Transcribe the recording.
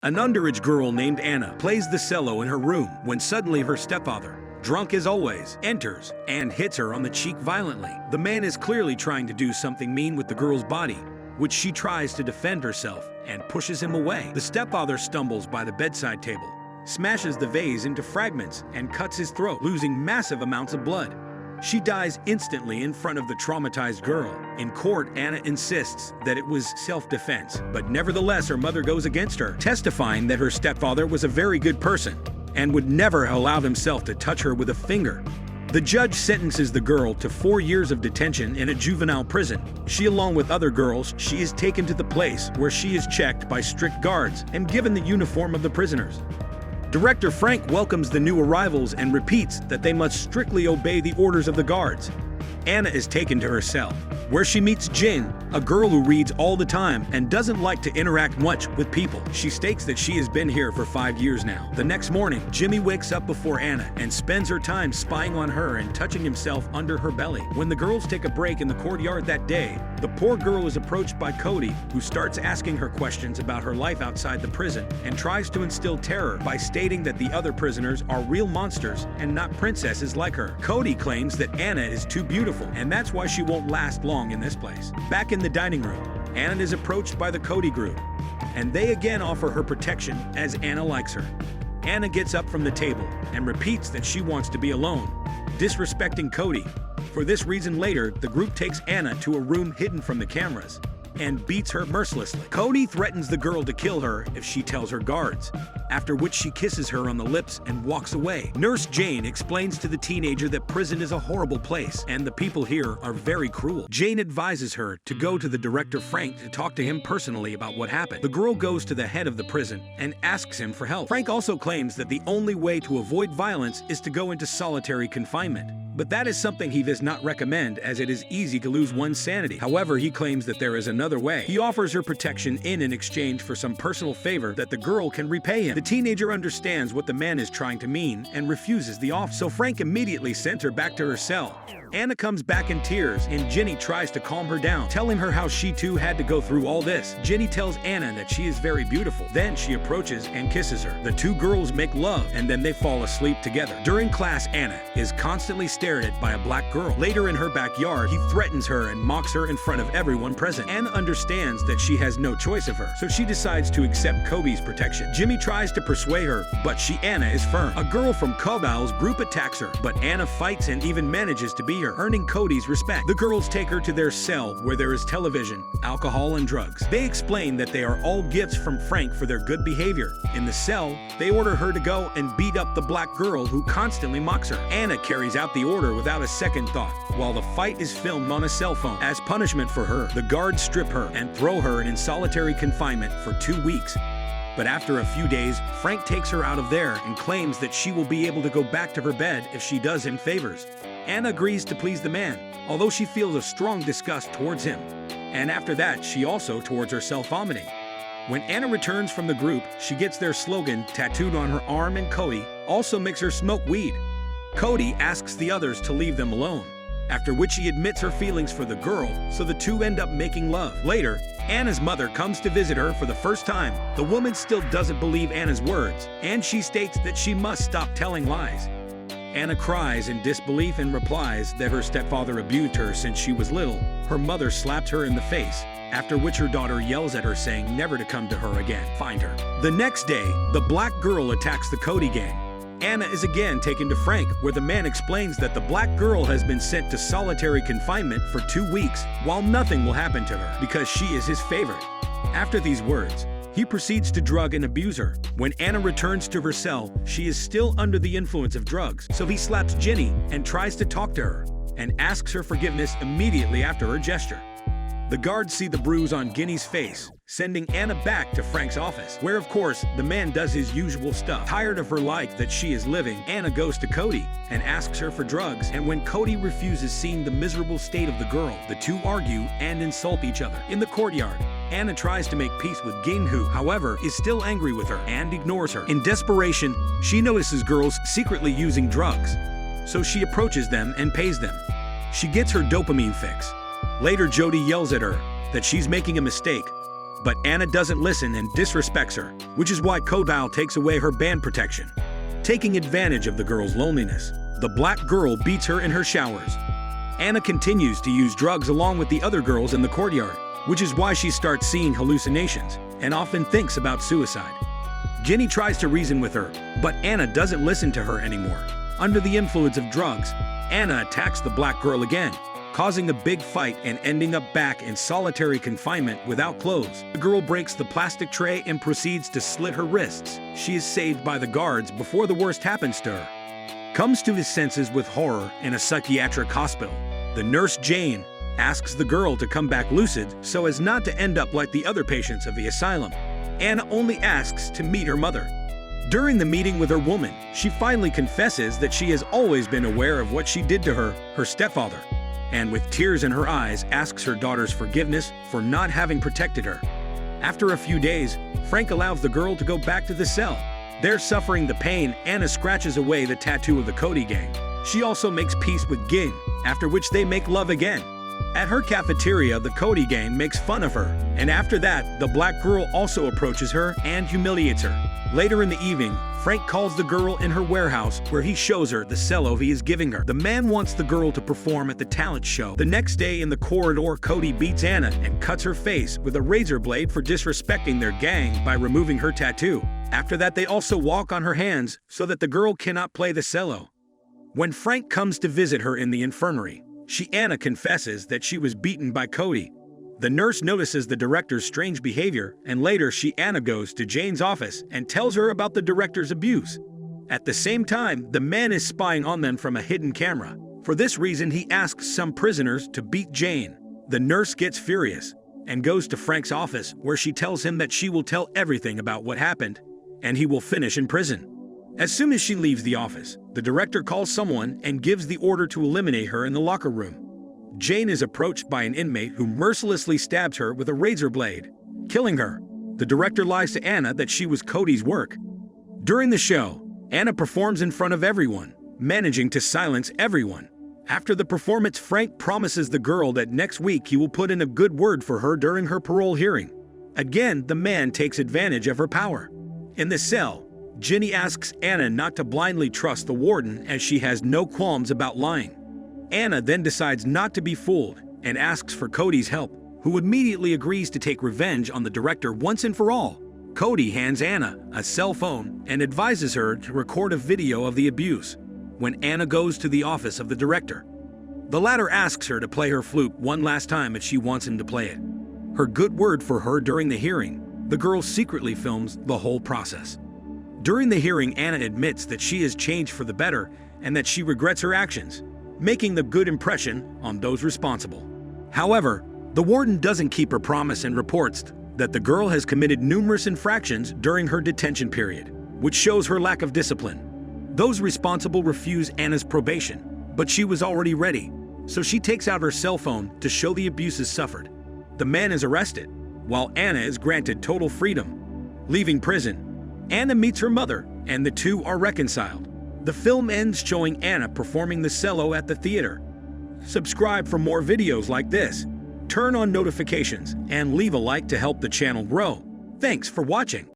An underage girl named Anna plays the cello in her room when suddenly her stepfather, drunk as always, enters and hits her on the cheek violently. The man is clearly trying to do something mean with the girl's body, which she tries to defend herself and pushes him away. The stepfather stumbles by the bedside table, smashes the vase into fragments, and cuts his throat, losing massive amounts of blood. She dies instantly in front of the traumatized girl. In court, Anna insists that it was self-defense, but nevertheless her mother goes against her, testifying that her stepfather was a very good person and would never allow himself to touch her with a finger. The judge sentences the girl to 4 years of detention in a juvenile prison. She, along with other girls, she is taken to the place where she is checked by strict guards and given the uniform of the prisoners. Director Frank welcomes the new arrivals and repeats that they must strictly obey the orders of the guards. Anna is taken to her cell, where she meets Jin, a girl who reads all the time and doesn't like to interact much with people. She states that she has been here for 5 years now. The next morning, Jimmy wakes up before Anna and spends her time spying on her and touching himself under her belly. When the girls take a break in the courtyard that day, the poor girl is approached by Cody, who starts asking her questions about her life outside the prison and tries to instill terror by stating that the other prisoners are real monsters and not princesses like her. Cody claims that Anna is too beautiful, and that's why she won't last long in this place. Back in the dining room, Anna is approached by the Cody group, and they again offer her protection as Anna likes her. Anna gets up from the table and repeats that she wants to be alone, disrespecting Cody. For this reason, later, the group takes Anna to a room hidden from the cameras and beats her mercilessly. Cody threatens the girl to kill her if she tells her guards, after which she kisses her on the lips and walks away. Nurse Jane explains to the teenager that prison is a horrible place and the people here are very cruel. Jane advises her to go to the director Frank to talk to him personally about what happened. The girl goes to the head of the prison and asks him for help. Frank also claims that the only way to avoid violence is to go into solitary confinement, but that is something he does not recommend, as it is easy to lose one's sanity. However, he claims that there is another way. He offers her protection in exchange for some personal favor that the girl can repay him. The teenager understands what the man is trying to mean and refuses the offer, so Frank immediately sends her back to her cell. Anna comes back in tears, and Ginny tries to calm her down, telling her how she too had to go through all this. Ginny tells Anna that she is very beautiful. Then she approaches and kisses her. The two girls make love, and then they fall asleep together. During class, Anna is constantly stared at by a black girl. Later in her backyard, he threatens her and mocks her in front of everyone present. Anna understands that she has no choice of her, so she decides to accept Kobe's protection. Jimmy tries to persuade her, but Anna is firm. A girl from Kobal's group attacks her, but Anna fights and even manages to beat her, earning Cody's respect. The girls take her to their cell, where there is television, alcohol, and drugs. They explain that they are all gifts from Frank for their good behavior. In the cell, they order her to go and beat up the black girl who constantly mocks her. Anna carries out the order without a second thought. While the fight is filmed on a cell phone. As punishment for her, the guards strip her and throw her in solitary confinement for 2 weeks. But after a few days, Frank takes her out of there and claims that she will be able to go back to her bed if she does him favors. Anna agrees to please the man, although she feels a strong disgust towards him. And after that, she also towards herself vomiting. When Anna returns from the group, she gets their slogan tattooed on her arm, and Cody also makes her smoke weed. Cody asks the others to leave them alone, after which he admits her feelings for the girl, so the two end up making love. Later, Anna's mother comes to visit her for the first time. The woman still doesn't believe Anna's words, and she states that she must stop telling lies. Anna cries in disbelief and replies that her stepfather abused her since she was little. Her mother slapped her in the face, after which her daughter yells at her saying never to come to her again. Find her. The next day, the black girl attacks the Cody gang. Anna is again taken to Frank, where the man explains that the black girl has been sent to solitary confinement for 2 weeks, while nothing will happen to her because she is his favorite. After these words, he proceeds to drug and abuse her. When Anna returns to her cell, she is still under the influence of drugs, so he slaps Ginny and tries to talk to her, and asks her forgiveness immediately after her gesture. The guards see the bruise on Ginny's face, sending Anna back to Frank's office, where of course, the man does his usual stuff. Tired of her life that she is living, Anna goes to Cody and asks her for drugs, and when Cody refuses, seeing the miserable state of the girl, the two argue and insult each other. In the courtyard, Anna tries to make peace with Gin, who, however, is still angry with her and ignores her. In desperation, she notices girls secretly using drugs, so she approaches them and pays them. She gets her dopamine fix. Later, Jody yells at her that she's making a mistake, But Anna doesn't listen and disrespects her, which is why Kodile takes away her band protection. Taking advantage of the girl's loneliness, the black girl beats her in her showers. Anna continues to use drugs along with the other girls in the courtyard, which is why she starts seeing hallucinations and often thinks about suicide. Ginny tries to reason with her, but Anna doesn't listen to her anymore. Under the influence of drugs, Anna attacks the black girl again, causing a big fight and ending up back in solitary confinement without clothes. The girl breaks the plastic tray and proceeds to slit her wrists. She is saved by the guards before the worst happens to her. Comes to his senses with horror in a psychiatric hospital. The nurse Jane asks the girl to come back lucid so as not to end up like the other patients of the asylum. Anna only asks to meet her mother. During the meeting with her woman, she finally confesses that she has always been aware of what she did to her stepfather, and with tears in her eyes asks her daughter's forgiveness for not having protected her. After a few days, Frank allows the girl to go back to the cell. There, suffering the pain, Anna scratches away the tattoo of the Cody gang. She also makes peace with Gin, after which they make love again. At her cafeteria, the Cody gang makes fun of her, and after that, the black girl also approaches her and humiliates her. Later in the evening, Frank calls the girl in her warehouse where he shows her the cello he is giving her. The man wants the girl to perform at the talent show. The next day in the corridor, Cody beats Anna and cuts her face with a razor blade for disrespecting their gang by removing her tattoo. After that, they also walk on her hands so that the girl cannot play the cello. When Frank comes to visit her in the infirmary, Anna confesses that she was beaten by Cody. The nurse notices the director's strange behavior, and later Anna goes to Jane's office and tells her about the director's abuse. At the same time, the man is spying on them from a hidden camera. For this reason, he asks some prisoners to beat Jane. The nurse gets furious and goes to Frank's office, where she tells him that she will tell everything about what happened, and he will finish in prison. As soon as she leaves the office, the director calls someone and gives the order to eliminate her in the locker room. Jane is approached by an inmate who mercilessly stabs her with a razor blade, killing her. The director lies to Anna that she was Cody's work. During the show, Anna performs in front of everyone, managing to silence everyone. After the performance, Frank promises the girl that next week he will put in a good word for her during her parole hearing. Again, the man takes advantage of her power. In the cell, Ginny asks Anna not to blindly trust the warden, as she has no qualms about lying. Anna then decides not to be fooled and asks for Cody's help, who immediately agrees to take revenge on the director once and for all. Cody hands Anna a cell phone and advises her to record a video of the abuse. When Anna goes to the office of the director, the latter asks her to play her flute one last time if she wants him to play it. Her good word for her during the hearing, the girl secretly films the whole process. During the hearing, Anna admits that she has changed for the better and that she regrets her actions, making the good impression on those responsible. However, the warden doesn't keep her promise and reports that the girl has committed numerous infractions during her detention period, which shows her lack of discipline. Those responsible refuse Anna's probation, but she was already ready, so she takes out her cell phone to show the abuses suffered. The man is arrested, while Anna is granted total freedom. Leaving prison, Anna meets her mother, and the two are reconciled. The film ends showing Anna performing the cello at the theater. Subscribe for more videos like this. Turn on notifications and leave a like to help the channel grow. Thanks for watching.